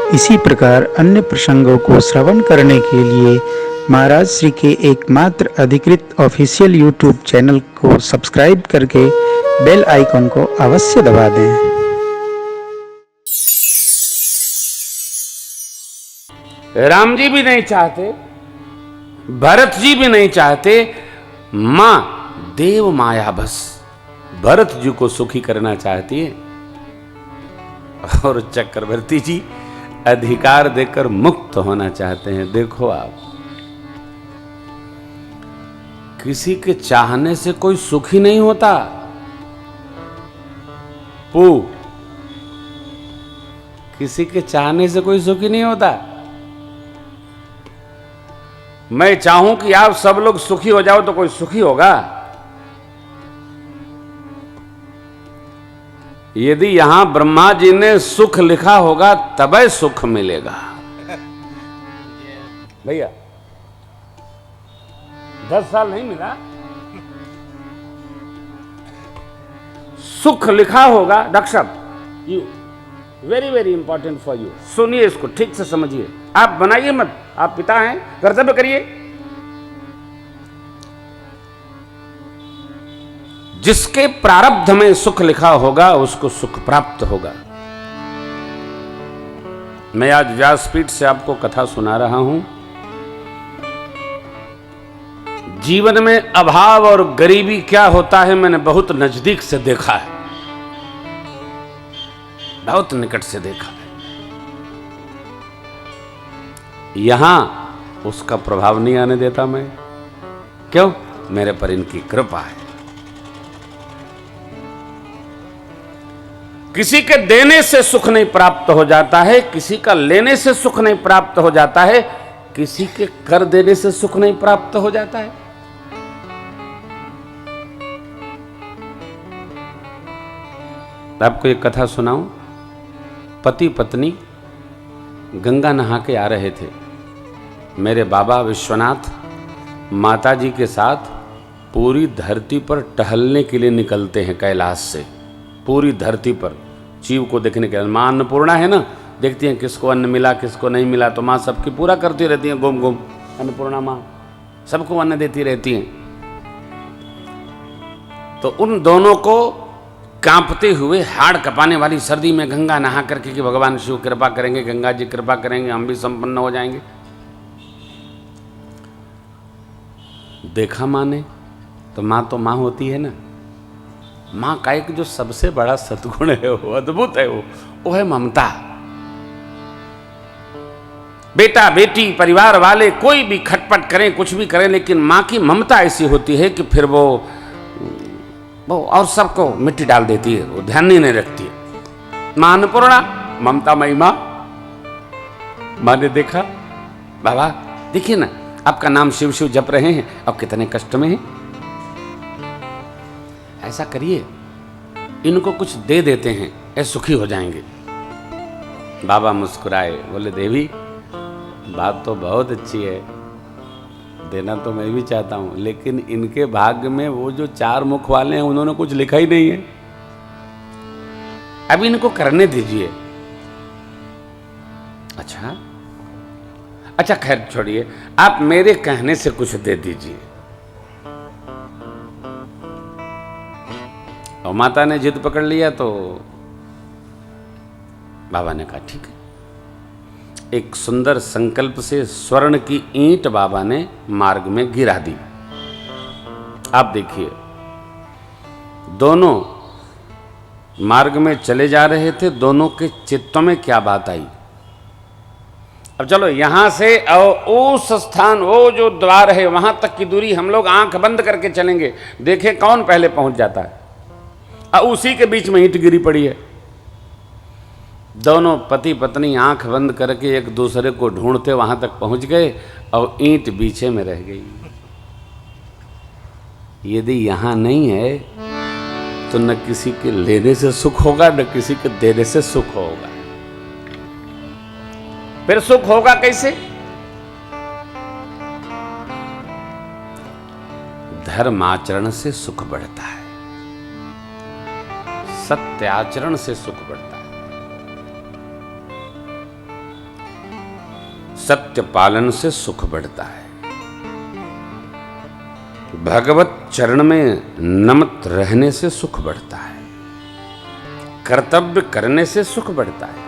इसी प्रकार अन्य प्रसंगों को श्रवण करने के लिए महाराज श्री के एकमात्र अधिकृत ऑफिशियल यूट्यूब चैनल को सब्सक्राइब करके बेल आइकन को अवश्य दबा दें। राम जी भी नहीं चाहते, भरत जी भी नहीं चाहते, मां देव माया बस भरत जी को सुखी करना चाहती है और चक्रवर्ती जी अधिकार देकर मुक्त होना चाहते हैं। देखो आप, किसी के चाहने से कोई सुखी नहीं होता। किसी के चाहने से कोई सुखी नहीं होता। मैं चाहूं कि आप सब लोग सुखी हो जाओ तो कोई सुखी होगा? यदि यहां ब्रह्मा जी ने सुख लिखा होगा तभी सुख मिलेगा। भैया 10 साल नहीं मिला, सुख लिखा होगा। डॉक्टर साहब, you very very important for you, सुनिए इसको ठीक से समझिए। आप बनाइए मत, आप पिता हैं, कर्तव्य करिए। जिसके प्रारब्ध में सुख लिखा होगा उसको सुख प्राप्त होगा। मैं आज व्यासपीठ से आपको कथा सुना रहा हूं। जीवन में अभाव और गरीबी क्या होता है मैंने बहुत नजदीक से देखा है, बहुत निकट से देखा है। यहां उसका प्रभाव नहीं आने देता मैं। क्यों? मेरे पर इनकी कृपा है। किसी के देने से सुख नहीं प्राप्त हो जाता है, किसी का लेने से सुख नहीं प्राप्त हो जाता है, किसी के कर देने से सुख नहीं प्राप्त हो जाता है। आपको एक कथा सुनाऊं। पति पत्नी गंगा नहा के आ रहे थे। मेरे बाबा विश्वनाथ माता जी के साथ पूरी धरती पर टहलने के लिए निकलते हैं कैलाश से। पूरी धरती पर जीव को देखने के लिए। मां अन्नपूर्णा है ना, देखती हैं किसको अन्न मिला किसको नहीं मिला, तो मां सबकी पूरा करती रहती हैं। घूम घूम अन्नपूर्णा मां सबको अन्न देती रहती हैं। तो उन दोनों को कांपते हुए हाड़ कपाने वाली सर्दी में गंगा नहा करके कि भगवान शिव कृपा करेंगे, गंगा जी कृपा करेंगे, हम भी संपन्न हो जाएंगे। देखा मां ने, तो मां होती है ना। मां का एक जो सबसे बड़ा सद्गुण है, वो अद्भुत है, वो है ममता। बेटा बेटी परिवार वाले कोई भी खटपट करें कुछ भी करें, लेकिन मां की ममता ऐसी होती है कि फिर वो और सबको मिट्टी डाल देती है, वो ध्यान नहीं रखती है। मां अन्नपूर्णा, ममता मई मां। मां ने देखा, बाबा देखिए ना, आपका नाम शिव शिव जप रहे हैं, अब कितने कष्ट में हैं। ऐसा करिए, इनको कुछ दे देते हैं, ये सुखी हो जाएंगे। बाबा मुस्कुराए, बोले देवी बात तो बहुत अच्छी है, देना तो मैं भी चाहता हूं, लेकिन इनके भाग्य में वो जो 4 मुख वाले हैं उन्होंने कुछ लिखा ही नहीं है, अभी इनको करने दीजिए। अच्छा खैर छोड़िए, आप मेरे कहने से कुछ दे दीजिए। और माता ने जिद पकड़ लिया तो बाबा ने कहा ठीक है। एक सुंदर संकल्प से स्वर्ण की ईंट बाबा ने मार्ग में गिरा दी। आप देखिए, दोनों मार्ग में चले जा रहे थे, दोनों के चित्तों में क्या बात आई। अब चलो यहां से उस स्थान, वो जो द्वार है वहां तक की दूरी हम लोग आंख बंद करके चलेंगे, देखें कौन पहले पहुंच जाता है। उसी के बीच में ईंट गिरी पड़ी है। दोनों पति पत्नी आंख बंद करके एक दूसरे को ढूंढते वहां तक पहुंच गए और ईंट बीचे में रह गई। यदि यहां नहीं है तो न किसी के लेने से सुख होगा, न किसी के देने से सुख होगा। फिर सुख होगा कैसे? धर्माचरण से सुख बढ़ता है, सत्य आचरण से सुख बढ़ता है। सत्य पालन से सुख बढ़ता है, भगवत चरण में नमत रहने से सुख बढ़ता है, कर्तव्य करने से सुख बढ़ता है।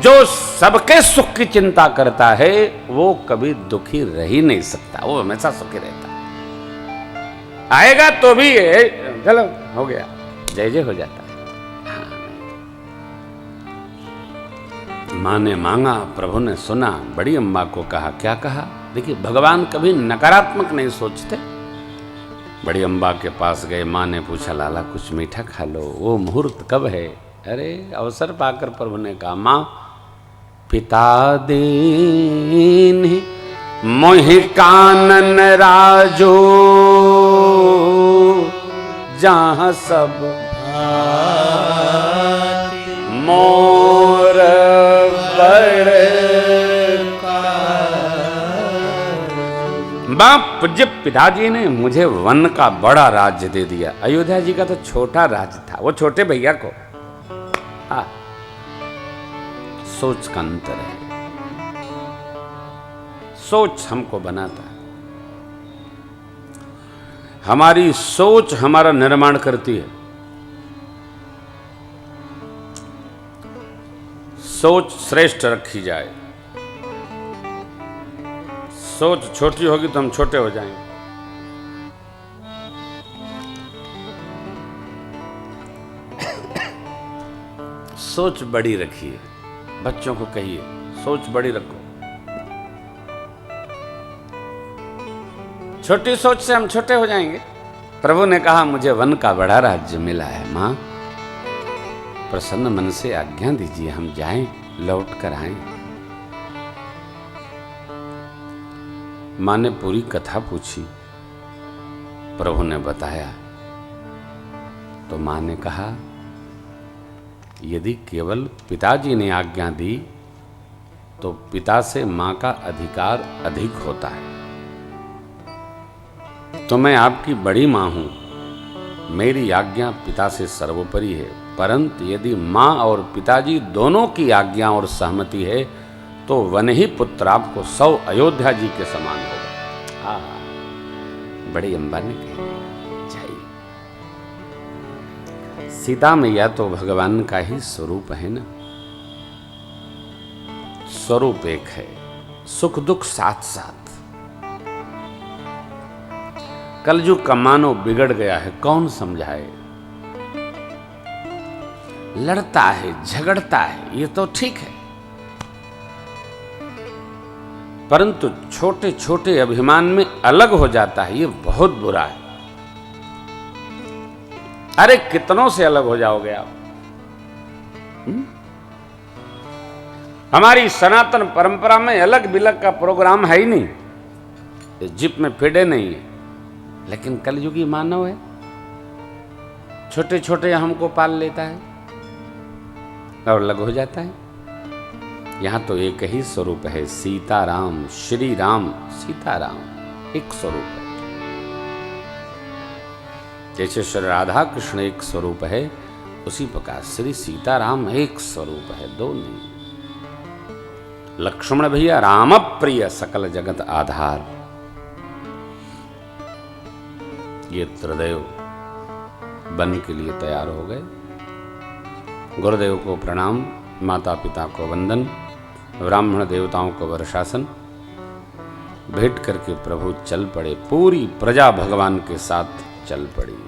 जो सबके सुख की चिंता करता है वो कभी दुखी रह ही नहीं सकता, वो हमेशा सुखी रहता है। आएगा तो भी चलो हो गया, जय जय हो जाता है। माँ ने मांगा, प्रभु ने सुना, बड़ी अम्बा को कहा। क्या कहा? देखिए, भगवान कभी नकारात्मक नहीं सोचते। बड़ी अम्बा के पास गए, माँ ने पूछा, लाला कुछ मीठा खा लो, वो मुहूर्त कब है? अरे अवसर पाकर प्रभु ने कहा, माँ पिता दीन मोहि कानन राजो, जहाँ सब मोर बाप पूज्य पिताजी ने मुझे वन का बड़ा राज्य दे दिया। अयोध्या जी का तो छोटा राज्य था, वो छोटे भैया को। सोच का अंतर है, सोच हमको बनाता है, हमारी सोच हमारा निर्माण करती है। सोच श्रेष्ठ रखी जाए, सोच छोटी होगी तो हम छोटे हो जाएंगे। सोच बड़ी रखिए, बच्चों को कहिए सोच बड़ी रखो। छोटी सोच से हम छोटे हो जाएंगे। प्रभु ने कहा, मुझे वन का बड़ा राज्य मिला है मां, प्रसन्न मन से आज्ञा दीजिए, हम जाएं, लौट कर आएं। मां ने पूरी कथा पूछी, प्रभु ने बताया। तो मां ने कहा, यदि केवल पिताजी ने आज्ञा दी तो पिता से मां का अधिकार अधिक होता है। तो मैं आपकी बड़ी मां हूं, मेरी आज्ञा पिता से सर्वोपरि है। परंतु यदि मां और पिताजी दोनों की आज्ञा और सहमति है तो वन ही पुत्र आपको 100 अयोध्या जी के समान होगा। बड़ी अम्बा ने कही, जाइए। सीता मैया तो भगवान का ही स्वरूप है ना, स्वरूप एक है, सुख दुख साथ साथ। कलयुग का मानव बिगड़ गया है, कौन समझाए? लड़ता है, झगड़ता है, ये तो ठीक है, परंतु छोटे छोटे अभिमान में अलग हो जाता है, ये बहुत बुरा है। अरे कितनों से अलग हो जाओगे आप? हमारी सनातन परंपरा में अलग बिलग का प्रोग्राम है ही नहीं, जिप में फेडे नहीं है। लेकिन कलयुगी मानव है, छोटे छोटे हमको पाल लेता है और अलग हो जाता है। यहां तो एक ही स्वरूप है, सीताराम, श्री राम, सीताराम एक स्वरूप है। जैसे श्री राधा कृष्ण एक स्वरूप है, उसी प्रकार श्री सीताराम एक स्वरूप है, दो नहीं। लक्ष्मण भैया राम प्रिय, सकल जगत आधार। ये त्रिदेव बन के लिए तैयार हो गए। गुरुदेव को प्रणाम, माता पिता को वंदन, ब्राह्मण देवताओं को वर्षासन। भेंट करके प्रभु चल पड़े, पूरी प्रजा भगवान के साथ चल पड़ी।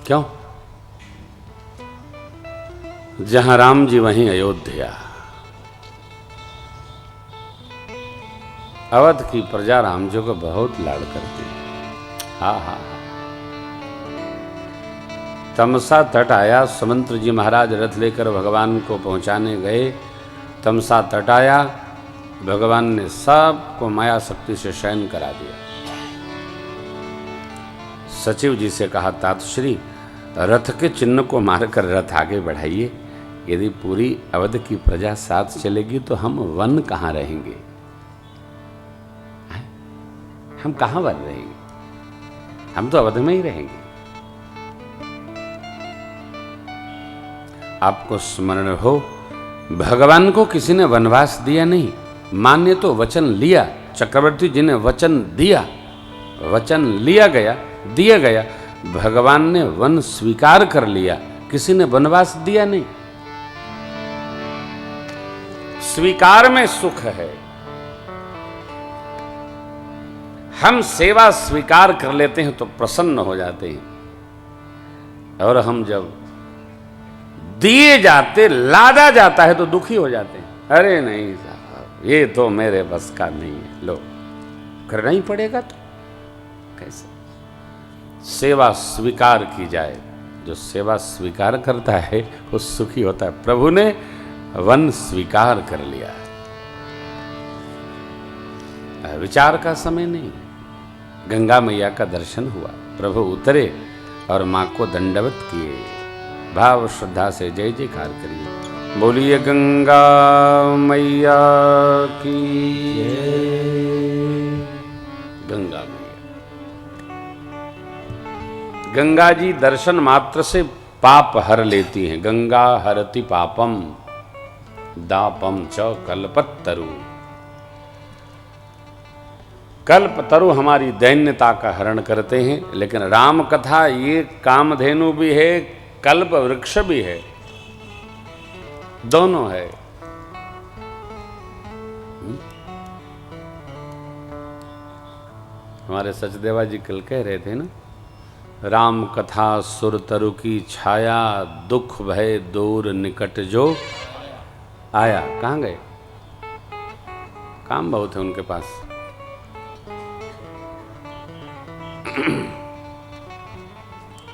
क्यों? जहां राम जी वहीं अयोध्या। अवध की प्रजा राम जी को बहुत लाड करती है। हा हा। तमसा तट आया, सुमंत्र जी महाराज रथ लेकर भगवान को पहुंचाने गए। तमसा तट आया, भगवान ने सबको माया शक्ति से शयन करा दिया। सचिव जी से कहा, तातश्री रथ के चिन्ह को मारकर रथ आगे बढ़ाइए। यदि पूरी अवध की प्रजा साथ चलेगी तो हम वन कहाँ रहेंगे? हम कहाँ वन रहेंगे? हम तो अवध में ही रहेंगे। आपको स्मरण हो, भगवान को किसी ने वनवास दिया नहीं, मां ने तो वचन लिया, चक्रवर्ती जी ने वचन दिया, वचन लिया गया, दिया गया, भगवान ने वन स्वीकार कर लिया, किसी ने वनवास दिया नहीं। स्वीकार में सुख है। हम सेवा स्वीकार कर लेते हैं तो प्रसन्न हो जाते हैं, और हम जब दिए जाते, लादा जाता है तो दुखी हो जाते हैं। अरे नहीं साहब, ये तो मेरे बस का नहीं है, लो करना ही पड़ेगा तो कैसे। सेवा स्वीकार की जाए, जो सेवा स्वीकार करता है वो सुखी होता है। प्रभु ने वन स्वीकार कर लिया, विचार का समय नहीं। गंगा मैया का दर्शन हुआ, प्रभु उतरे और मां को दंडवत किए, भाव श्रद्धा से जय जयकार करिए। बोलिए गंगा मैया की जय। गंगा मैया, गंगा जी दर्शन मात्र से पाप हर लेती हैं। गंगा हरति पापम दापम च कल्पतरु। कल्पतरु हमारी दैन्यता का हरण करते हैं, लेकिन राम कथा ये कामधेनु भी है, कल्प वृक्ष भी है, दोनों है। हमारे सचदेवा जी कल कह रहे थे ना, राम कथा सुर तरु की छाया, दुख भय दूर निकट जो आया। कहाँ गए? काम बहुत है उनके पास।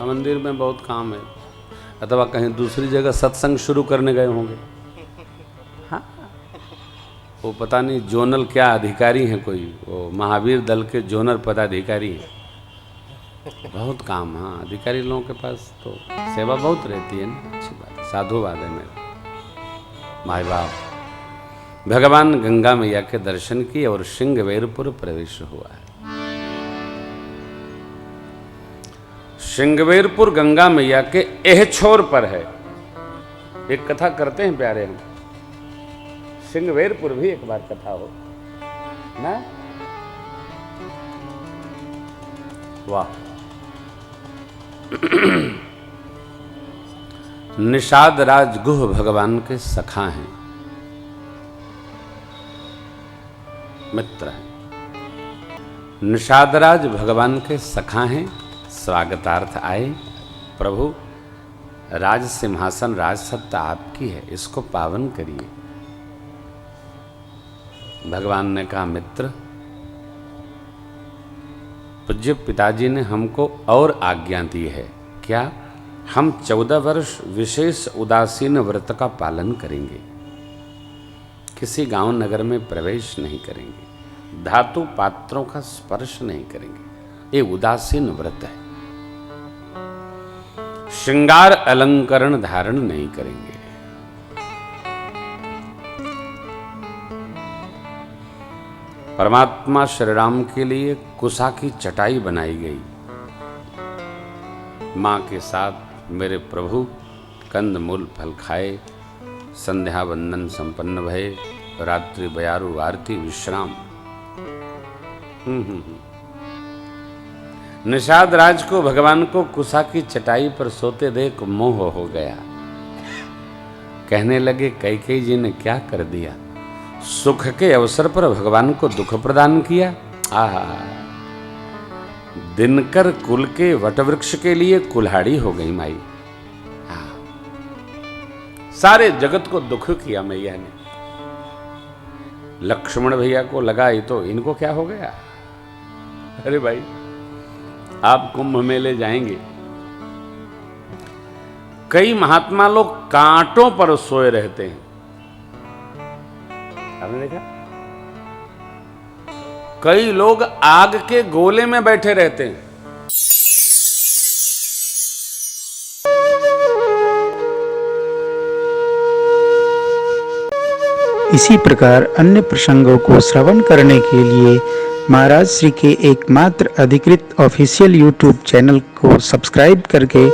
मंदिर में बहुत काम है, अथवा कहीं दूसरी जगह सत्संग शुरू करने गए होंगे। हाँ, वो पता नहीं जोनल क्या अधिकारी हैं, कोई वो महावीर दल के जोनल पदाधिकारी हैं। बहुत काम, हाँ अधिकारी लोगों के पास तो सेवा बहुत रहती है ना, अच्छी बात है, साधुवाद है मेरा। भाई बाप, भगवान गंगा मैया के दर्शन किए और श्रृंगवेरपुर प्रवेश हुआ है। श्रृंगवेरपुर गंगा मैया के एह छोर पर है। एक कथा करते हैं प्यारे हम, श्रृंगवेरपुर भी एक बार कथा हो ना। वाह। निषाद राज गुह भगवान के सखा हैं, मित्र हैं। निषाद राज भगवान के सखा हैं, स्वागतार्थ आए। प्रभु, राज सिंहासन राज सत्ता आपकी है, इसको पावन करिए। भगवान ने कहा, मित्र, पूज्य पिताजी ने हमको और आज्ञा दी है। क्या? हम 14 वर्ष विशेष उदासीन व्रत का पालन करेंगे, किसी गांव नगर में प्रवेश नहीं करेंगे, धातु पात्रों का स्पर्श नहीं करेंगे। ये उदासीन व्रत है। श्रृंगार अलंकरण धारण नहीं करेंगे। परमात्मा श्री राम के लिए कुसा की चटाई बनाई गई। मां के साथ मेरे प्रभु कंद मूल फल खाए, संध्या वंदन संपन्न भये, रात्रि बयारू आरती विश्राम। निषाद राज को भगवान को कुसा की चटाई पर सोते देख मोह हो गया। कहने लगे, कैकेयी जी ने क्या कर दिया? सुख के अवसर पर भगवान को दुख प्रदान किया। आहा, दिनकर कुल के वटवृक्ष के लिए कुल्हाड़ी हो गई माई। सारे जगत को दुख किया मैया ने। लक्ष्मण भैया को लगा ही तो इनको क्या हो गया। अरे भाई, आप कुंभ मेले जाएंगे, कई महात्मा लोग कांटों पर सोए रहते हैं। आपने देखा? कई लोग आग के गोले में बैठे रहते हैं। इसी प्रकार अन्य प्रसंगों को श्रवण करने के लिए महाराज श्री के एकमात्र अधिकृत ऑफिशियल यूट्यूब चैनल को सब्सक्राइब करके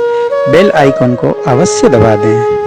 बेल आइकन को अवश्य दबा दें।